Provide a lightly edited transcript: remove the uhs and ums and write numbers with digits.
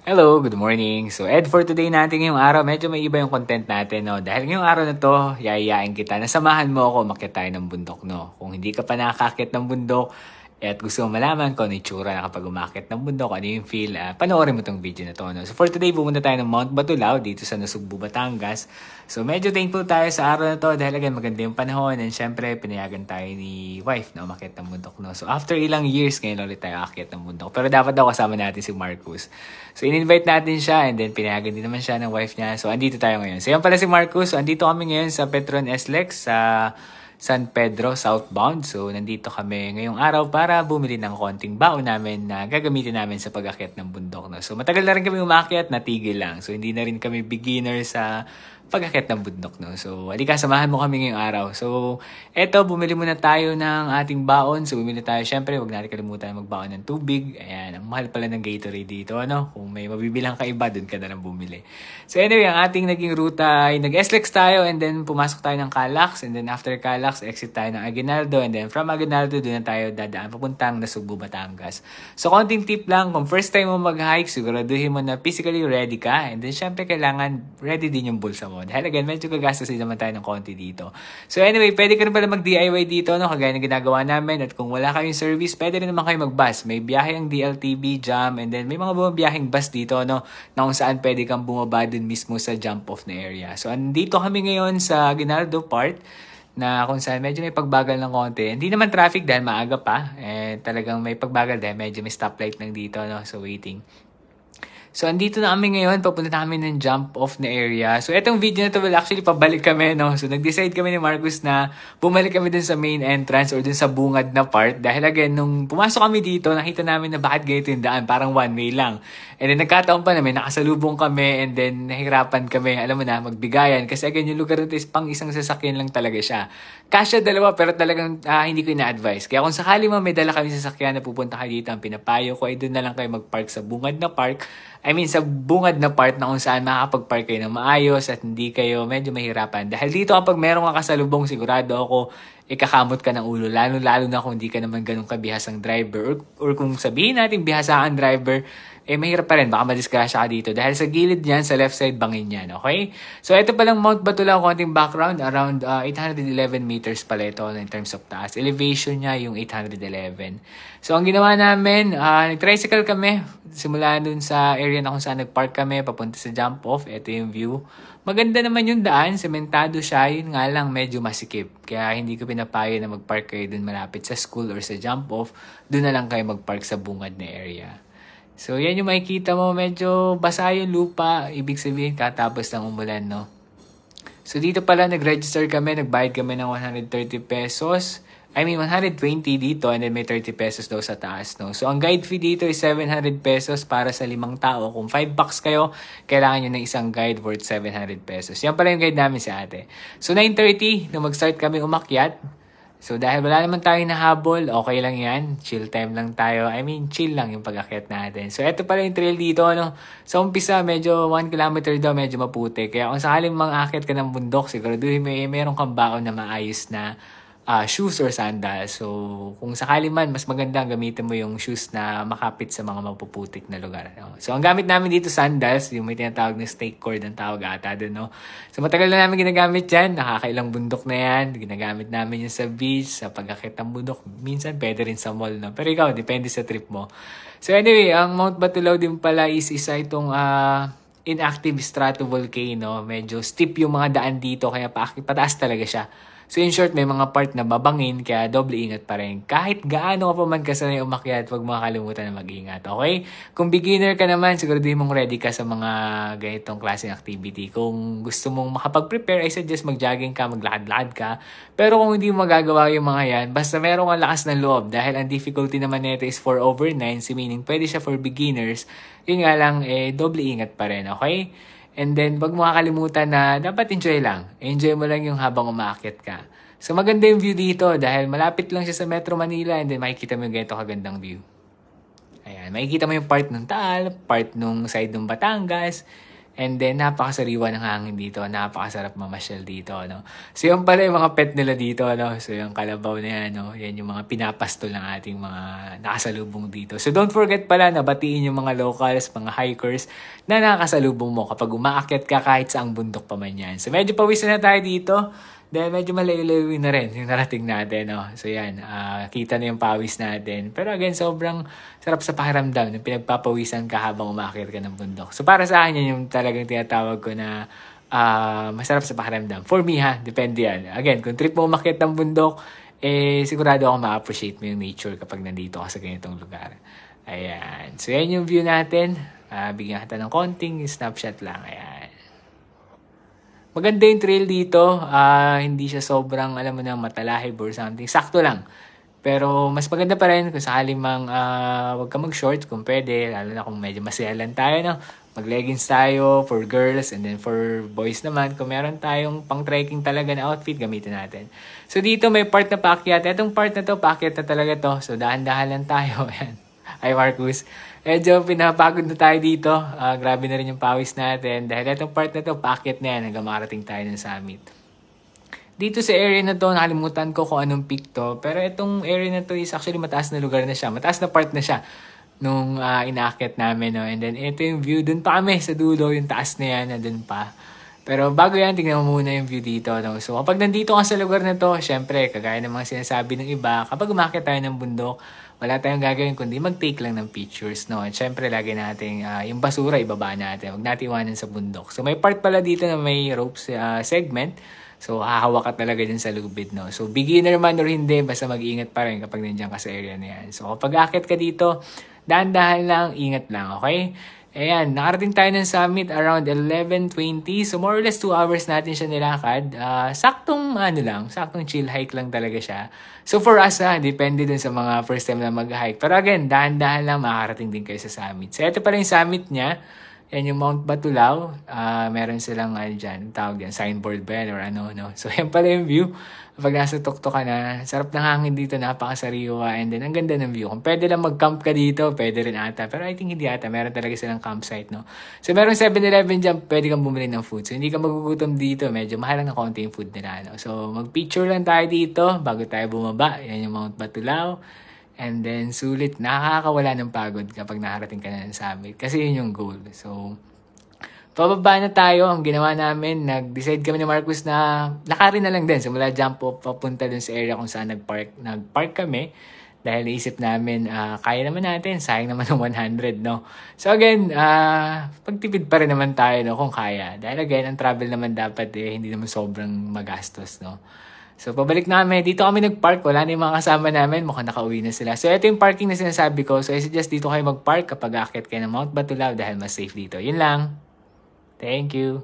Hello, good morning. So, Ed, for today natin ngayong araw, medyo may iba yung content natin, no? Dahil ngayong araw na to, yayayain kita na samahan mo ako umakyat tayo ng bundok, no? Kung hindi ka pa nakakakit ng bundok, at gusto mo malaman kung ano yung tsura na kapag umakyat ng bundok, ano yung feel, panoorin mo tong video na to, no? So, for today, pumunta tayo ng Mount Batulao dito sa Nasugbu, Batangas. So, medyo thankful tayo sa araw na to dahil again, maganda yung panahon and syempre, pinayagan tayo ni wife na umakyat ng bundok, no? So, after ilang years, ngayon ulit tayo aakyat ng bundok. Pero dapat daw kasama natin si Marcus. So, in-invite natin siya and then pinayagan din naman siya ng wife niya. So, andito tayo ngayon. So, yan pala si Marcus. So, andito kami ngayon sa Petron SLEX sa San Pedro southbound. So, nandito kami ngayong araw para bumili ng konting baon namin na gagamitin namin sa pag-akyat ng bundok. No? So, matagal na rin kami umakyat, natigil lang. So, hindi na rin kami beginner sa pag-akyat ng bundok. No? So, halika, samahan mo kami ngayong araw. So, eto, bumili muna tayo ng ating baon. So, bumili tayo, syempre, huwag natin kalimutan magbaon ng tubig. Ayan, ang mahal pala ng Gatorade dito. Ano? Kung may mabibilang ka iba, dun ka na lang bumili. So, anyway, ang ating naging ruta ay nag-SLEX tayo and then pumasok tayo ng Calax. And then after Calax, exit tayo ng Aguinaldo. And then from Aguinaldo, doon na tayo dadaan papuntang Nasugbu, Batangas. So, konting tip lang, kung first time mo mag-hike, siguraduhin mo na physically ready ka. And then, syempre, kailangan ready din yung bulsa mo. Dahil again, medyo gagastos din naman tayo ng konti dito. So anyway, pwede ka rin pala mag-DIY dito, no? Kagaya ng ginagawa namin. At kung wala kayong service, pwede rin naman kayo mag-bus. May biyahe ang DLTB, jam, and then may mga bumabiyaheng bus dito, no? Na kung saan pwede kang bumaba dun mismo sa jump-off na area. So andito kami ngayon sa Aguinaldo part na kung saan medyo may pagbagal ng konti. Hindi naman traffic dahil maaga pa. Talagang may pagbagal dahil medyo may stoplight lang dito, no? So waiting. So, andito na kami ngayon. Papunta namin ng jump-off na area. So, etong video na to, well, actually, pabalik kami, no? So, nag-decide kami ni Marcus na bumalik kami dun sa main entrance or dun sa bungad na part. Dahil again, nung pumasok kami dito, nakita namin na bakit ganito yung daan. Parang one way lang. And then, nagkataon pa namin, nakasalubong kami and then, nahirapan kami, alam mo na, magbigayan. Kasi again, yung lugar nito is pang isang sasakyan lang talaga siya. Kasya dalawa, pero talagang hindi ko ina-advise. Kaya kung sakali mo may dala kami sasakyan na pupunta kayo dito, ang pinapayo ko ay doon na lang kayo mag-park sa bungad na park. Sa bungad na part na kung saan makakapag-park kayo ng maayos at hindi kayo medyo mahirapan. Dahil dito kapag meron ka kasalubong, sigurado ako, ikakamot ka ng ulo. Lalo na kung hindi ka naman ganun kabihasang driver. Or kung sabihin natin bihasaan driver, mahirap pa rin. Baka madisgrasya ka dito. Dahil sa gilid niyan, sa left side, bangin yan. Okay? So, ito palang Mount Batulao, konting background. Around 811 meters pala ito in terms of taas. Elevation niya yung 811. So, ang ginawa namin, nag-tricycle kami. Simula dun sa area na kung saan nag-park kami, papunta sa jump-off. Ito yung view. Maganda naman yung daan, sementado siya, yun nga lang medyo masikip. Kaya hindi ko pinapayo na mag-park kayo dun malapit sa school or sa jump-off. Doon na lang kayo mag-park sa bungad na area. So, yan yung makikita mo, medyo basa yung lupa. Ibig sabihin, katapos lang umulan, no? So, dito pala nag-register kami, nagbayad kami ng 130 pesos. 120 dito and then may 30 pesos daw sa taas, no? So, ang guide fee dito is 700 pesos para sa 5 tao. Kung 5 bucks kayo, kailangan nyo ng isang guide worth 700 pesos. Yan pala yung guide namin si ate. So, 9:30 na mag-start kami umakyat. So, dahil wala naman tayong nahabol, okay lang yan. Chill time lang tayo. Chill lang yung pag-akyat natin. So, eto pala yung trail dito, no? Sa umpisa, medyo 1 kilometer daw, medyo maputi. Kaya kung sakaling mang-akyat ka ng bundok, siguraduhin meron kang baon na maayos na shoes or sandals. So, kung sakali man, mas maganda gamitin mo yung shoes na makapit sa mga mapuputik na lugar. No? So, ang gamit namin dito sandals, yung may tinatawag na snake cord ang tawag ata doon. No? So, matagal na namin ginagamit yan. Nakakailang bundok na yan. Ginagamit namin yung sa beach, sa pag-akit ng bundok. Minsan, pwede rin sa mall. No? Pero ikaw, depende sa trip mo. So, anyway, ang Mount Batulao din pala is isa itong inactive stratovolcano. Medyo steep yung mga daan dito, kaya pataas talaga siya. So in short, may mga part na babangin, kaya doble ingat pa rin. Kahit gaano ka pa man kasanay umakyat, huwag makakalimutan na mag-ingat, okay? Kung beginner ka naman, siguraduhin mong ready ka sa mga ganitong klaseng activity. Kung gusto mong makapag-prepare, I suggest mag-jogging ka, maglakad-lakad ka. Pero kung hindi mo magagawa yung mga yan, basta meron kang lakas ng loob, dahil ang difficulty naman nito is 4/9, meaning pwede siya for beginners, yun nga lang, doble ingat pa rin, okay? And then, wag mo kakalimutan na dapat enjoy lang. Enjoy mo lang yung habang umaakit ka. So, maganda yung view dito dahil malapit lang siya sa Metro Manila and then makikita mo yung ganito kagandang view. Ayan, makikita mo yung part ng Taal, part ng side ng Batangas. And then, napakasariwa ng hangin dito. Napakasarap mamasyal dito, no? So, yung pala yung mga pet nila dito, no? So, yung kalabaw na yan, no? Yan yung mga pinapastol ng ating mga nakasalubong dito. So, don't forget pala na batiin yung mga locals, mga hikers na nakasalubong mo kapag umaakyat ka kahit saang bundok pa man yan. So, medyo pawisan na tayo dito. Dahil medyo malayo-layo na rin yung narating natin, no? So yan, kita na yung pawis natin. Pero again, sobrang sarap sa pakiramdam ng pinagpapawisan ka habang umakyat ka ng bundok. So para sa akin, yan yung talagang tinatawag ko na masarap sa pakiramdam. For me ha, depende yan. Again, kung trip mo umakyat ng bundok, sigurado ako ma-appreciate mo yung nature kapag nandito ka sa ganitong lugar. Ayan. So yan yung view natin. Bigyan kita ng konting snapshot lang. Ayan. Maganda yung trail dito. Hindi siya sobrang, alam mo na, matalahib or something. Sakto lang. Pero mas maganda pa rin kung sakaling wag ka mag-shorts kung pwede. Lalo na kung medyo masyalan tayo, no? Mag-leggings tayo for girls and then for boys naman. Kung meron tayong pang-trekking talaga na outfit, gamitin natin. So dito may part na paakyat. Itong part na to, paakyat na talaga to. So dahan-dahan lang tayo. Ayan. Ay Marcus. Medyo pinapagod na tayo dito. Grabe na rin yung pawis natin. Dahil itong part na to, paakyat na yan hanggang makarating tayo ng summit. Dito sa area na to, nakalimutan ko kung anong peak to. Pero itong area na to is actually mataas na lugar na siya. Mataas na part na siya nung inaakyat namin. No? And then ito yung view. Dun pa kami sa dulo. Yung taas na yan. Nandun pa. Pero bago yan, tingnan mo muna yung view dito. No? So kapag nandito ka sa lugar na to, syempre, kagaya ng mga sinasabi ng iba, kapag umakyat tayo ng bundok, wala tayong gagawin kundi mag-take lang ng pictures, no? At syempre, lagi natin yung basura, ibaba natin. Huwag natin iwanan sa bundok. So, may part pala dito na may ropes segment. So, hahawak ka talaga dyan sa lubid, no? So, beginner man or hindi, basta mag-iingat pa rin kapag nandiyan ka sa area na yan. So, kapag akit ka dito, dahan-dahan lang, ingat lang, okay? Ayan, nakarating tayo ng summit around 11:20. So, more or less 2 hours natin siya nilakad. Saktong chill hike lang talaga siya. So, for us, depende dun sa mga first time na mag-hike. Pero again, dahan-dahan lang makakarating din kayo sa summit. So, ito pala yung summit niya. Yan yung Mount Batulao. Meron silang, tawag yan, signboard ba yan or ano, no? So, yan pala yung view. Pag nasa tuktok ka na, sarap ng hangin dito, napakasariwa, and then ang ganda ng view. Kung pwede lang mag-camp ka dito, pwede rin ata. Pero I think hindi ata, meron talaga silang campsite, no? So meron 7-Eleven dyan, pwede kang bumili ng food. So hindi ka magugutom dito, medyo mahal lang ng konti yung food nila, no? So mag-picture lang tayo dito, bago tayo bumaba. Yan yung Mount Batulao. And then sulit, nakakawala ng pagod kapag nakarating ka na ng summit. Kasi yun yung goal. So, pababa na tayo. Ang ginawa namin, nag-decide kami ni Marcus na lakarin na lang din. Simula jump off, papunta dun sa area kung saan nag-park kami. Dahil naisip namin, kaya naman natin. Sayang naman ng 100, no? So again, pagtipid pa rin naman tayo, no? Kung kaya. Dahil again, ang travel naman dapat, hindi naman sobrang magastos, no? So, pabalik namin. Dito kami nag-park. Wala na yung mga kasama namin. Mukhang nakauwi na sila. So, ito yung parking na sinasabi ko. So, I suggest dito kayo mag-park kapag akit kayo ng Mount Batulao dahil mas safe dito. Yun lang. Thank you.